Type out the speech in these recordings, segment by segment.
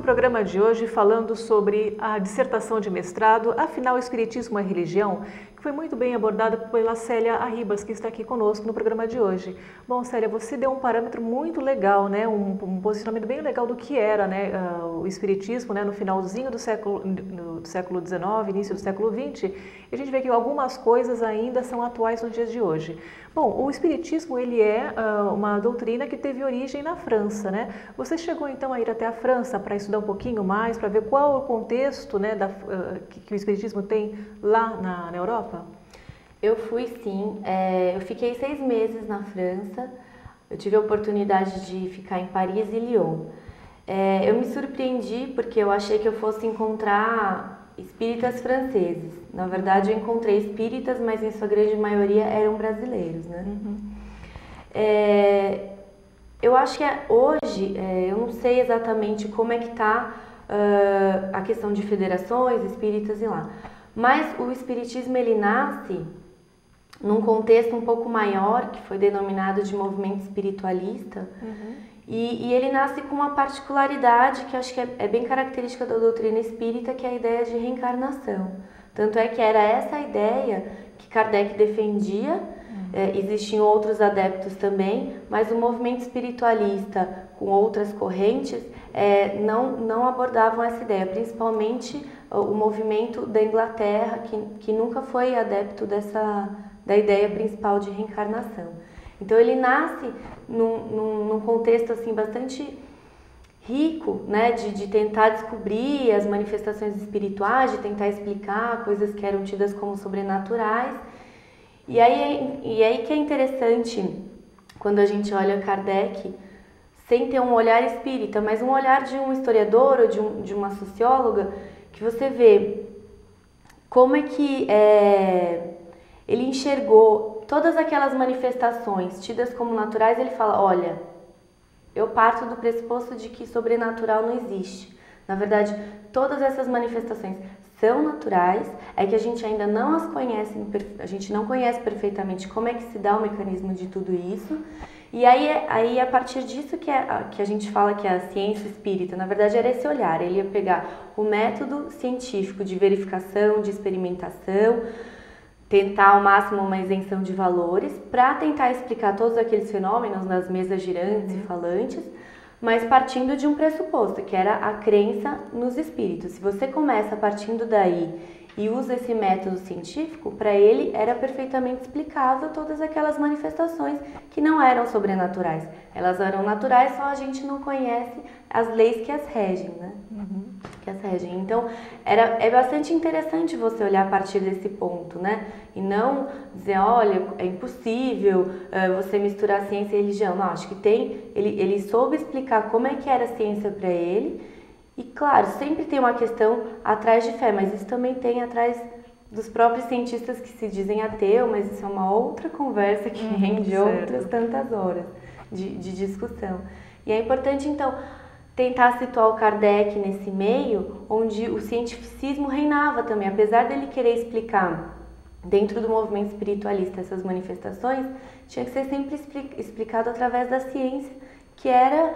programa de hoje falando sobre a dissertação de mestrado, afinal, Espiritismo é religião? Que foi muito bem abordada pela Célia Arribas, que está aqui conosco no programa de hoje. Bom, Célia, você deu um parâmetro muito legal, né? Um posicionamento bem legal do que era, né, o Espiritismo, né, no finalzinho do século XIX, início do século XX. E a gente vê que algumas coisas ainda são atuais nos dias de hoje. Bom, o Espiritismo ele é uma doutrina que teve origem na França, né? Você chegou então a ir até a França para estudar um pouquinho mais, para ver qual é o contexto, né, que o Espiritismo tem lá na Europa? Eu fui sim, eu fiquei 6 meses na França, eu tive a oportunidade de ficar em Paris e Lyon. Eu me surpreendi porque eu achei que eu fosse encontrar espíritas franceses. Na verdade, eu encontrei espíritas, mas em sua grande maioria eram brasileiros, né? Uhum. Eu acho que hoje, eu não sei exatamente como é que está a questão de federações espíritas e lá, mas o espiritismo ele nasce num contexto um pouco maior, que foi denominado de movimento espiritualista, e ele nasce com uma particularidade que eu acho que é bem característica da doutrina espírita, que é a ideia de reencarnação. Tanto é que era essa a ideia que Kardec defendia. Existiam outros adeptos também, mas o movimento espiritualista com outras correntes não abordavam essa ideia, principalmente o movimento da Inglaterra, que nunca foi adepto da ideia principal de reencarnação. Então ele nasce num contexto assim, bastante rico, né, de tentar descobrir as manifestações espirituais, de tentar explicar coisas que eram tidas como sobrenaturais. E aí que é interessante quando a gente olha Kardec sem ter um olhar espírita, mas um olhar de um historiador ou de uma socióloga, que você vê como é que ele enxergou todas aquelas manifestações tidas como naturais. Ele fala, olha, eu parto do pressuposto de que sobrenatural não existe. Na verdade, todas essas manifestações são naturais, é que a gente ainda não as conhece, a gente não conhece perfeitamente como é que se dá o mecanismo de tudo isso. E aí a partir disso que a gente fala que é a ciência espírita, na verdade era esse olhar, ele ia pegar o método científico de verificação, de experimentação, tentar ao máximo uma isenção de valores, para tentar explicar todos aqueles fenômenos nas mesas girantes e falantes, mas partindo de um pressuposto, que era a crença nos espíritos. Se você começa partindo daí e usa esse método científico, para ele era perfeitamente explicável todas aquelas manifestações que não eram sobrenaturais. Elas eram naturais, só a gente não conhece as leis que as regem, né? Que as regem. Então, é bastante interessante você olhar a partir desse ponto, né? E não dizer, olha, é impossível você misturar ciência e religião. Não, acho que ele soube explicar como é que era a ciência para ele. E claro, sempre tem uma questão atrás de fé, mas isso também tem atrás dos próprios cientistas que se dizem ateu, mas isso é uma outra conversa que rende outras tantas horas de discussão. E é importante, então, tentar situar o Kardec nesse meio, onde o cientificismo reinava também. Apesar dele querer explicar dentro do movimento espiritualista essas manifestações, tinha que ser sempre explicado através da ciência, que era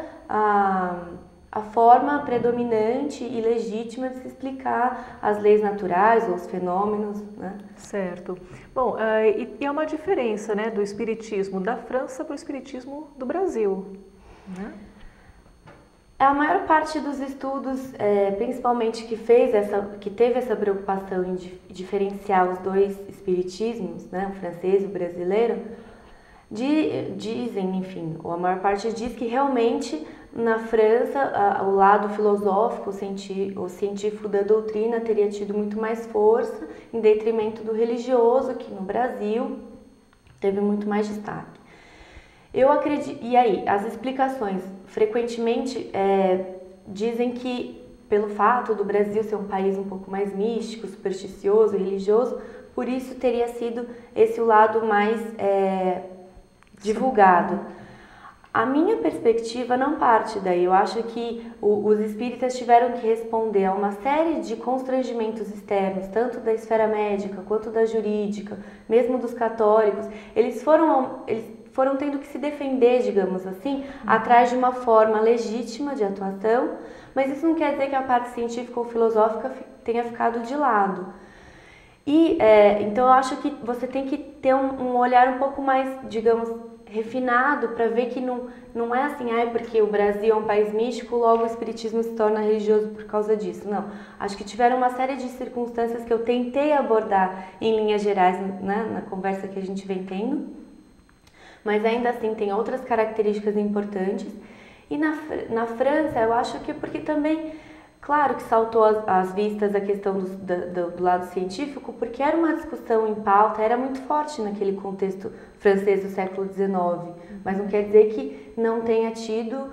a forma predominante e legítima de se explicar as leis naturais ou os fenômenos, né? Certo. Bom, e é uma diferença, né, do espiritismo da França para o espiritismo do Brasil, né? A maior parte dos estudos, principalmente que teve essa preocupação em diferenciar os dois espiritismos, né, o francês e o brasileiro, dizem, enfim, ou a maior parte diz que realmente na França o lado filosófico, o científico da doutrina teria tido muito mais força em detrimento do religioso, que no Brasil teve muito mais destaque. Eu acredito, e aí, as explicações frequentemente dizem que pelo fato do Brasil ser um país um pouco mais místico, supersticioso e religioso, por isso teria sido esse o lado mais divulgado. A minha perspectiva não parte daí. Eu acho que os espíritas tiveram que responder a uma série de constrangimentos externos, tanto da esfera médica quanto da jurídica, mesmo dos católicos. Eles foram foram tendo que se defender, digamos assim, atrás de uma forma legítima de atuação, mas isso não quer dizer que a parte científica ou filosófica tenha ficado de lado. E então eu acho que você tem que ter um olhar um pouco mais, digamos, refinado para ver que não é assim, porque o Brasil é um país místico, logo o espiritismo se torna religioso por causa disso. Não, acho que tiveram uma série de circunstâncias que eu tentei abordar em linhas gerais, né, na conversa que a gente vem tendo, mas ainda assim tem outras características importantes. E na França, eu acho que porque também, claro que saltou às vistas a questão do lado científico, porque era uma discussão em pauta, era muito forte naquele contexto francês do século XIX, mas não quer dizer que não tenha tido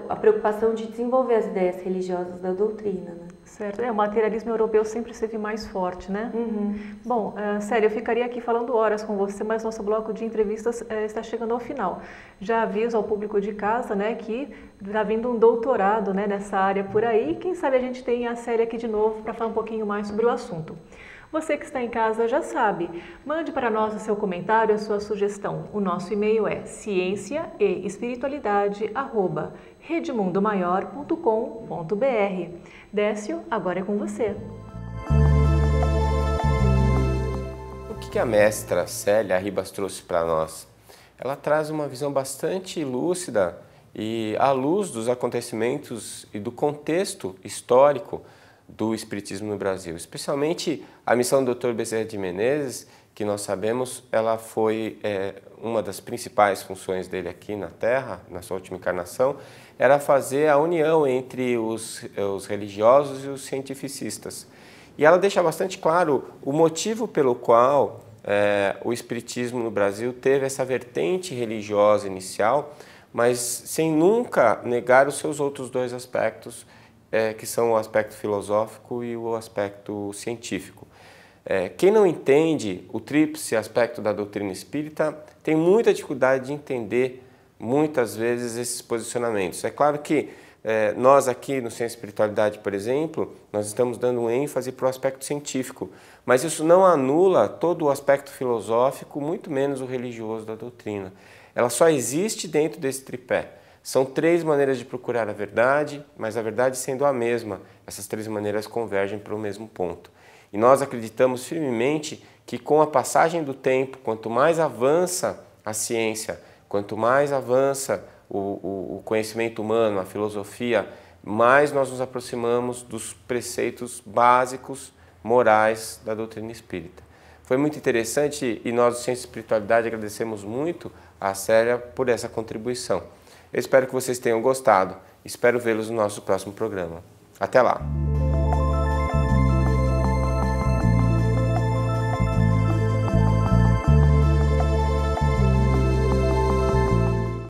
a preocupação de desenvolver as ideias religiosas da doutrina, né? Certo, o materialismo europeu sempre esteve mais forte, né? Uhum. Bom, sério, eu ficaria aqui falando horas com você, mas nosso bloco de entrevistas está chegando ao final. Já aviso ao público de casa, né, que está vindo um doutorado, né, nessa área por aí. Quem sabe a gente tem a Célia aqui de novo para falar um pouquinho mais sobre o assunto. Você que está em casa já sabe, mande para nós o seu comentário, a sua sugestão. O nosso e-mail é cienciaeespiritualidade@redemundomaior.com.br. Décio, agora é com você. O que a mestra Célia Ribas trouxe para nós? Ela traz uma visão bastante lúcida e à luz dos acontecimentos e do contexto histórico do Espiritismo no Brasil, especialmente a missão do Dr. Bezerra de Menezes, que nós sabemos, ela foi uma das principais funções dele aqui na Terra, na sua última encarnação, era fazer a união entre os religiosos e os cientificistas. E ela deixa bastante claro o motivo pelo qual o Espiritismo no Brasil teve essa vertente religiosa inicial, mas sem nunca negar os seus outros dois aspectos, que são o aspecto filosófico e o aspecto científico. Quem não entende o tríplice aspecto da doutrina espírita tem muita dificuldade de entender, muitas vezes, esses posicionamentos. É claro que nós aqui no Ciência e Espiritualidade, por exemplo, nós estamos dando um ênfase para o aspecto científico, mas isso não anula todo o aspecto filosófico, muito menos o religioso da doutrina. Ela só existe dentro desse tripé. São três maneiras de procurar a verdade, mas a verdade sendo a mesma, essas três maneiras convergem para o mesmo ponto. E nós acreditamos firmemente que com a passagem do tempo, quanto mais avança a ciência, quanto mais avança o conhecimento humano, a filosofia, mais nós nos aproximamos dos preceitos básicos morais da doutrina espírita. Foi muito interessante e nós, do Ciência e Espiritualidade, agradecemos muito a Célia por essa contribuição. Eu espero que vocês tenham gostado. Espero vê-los no nosso próximo programa. Até lá!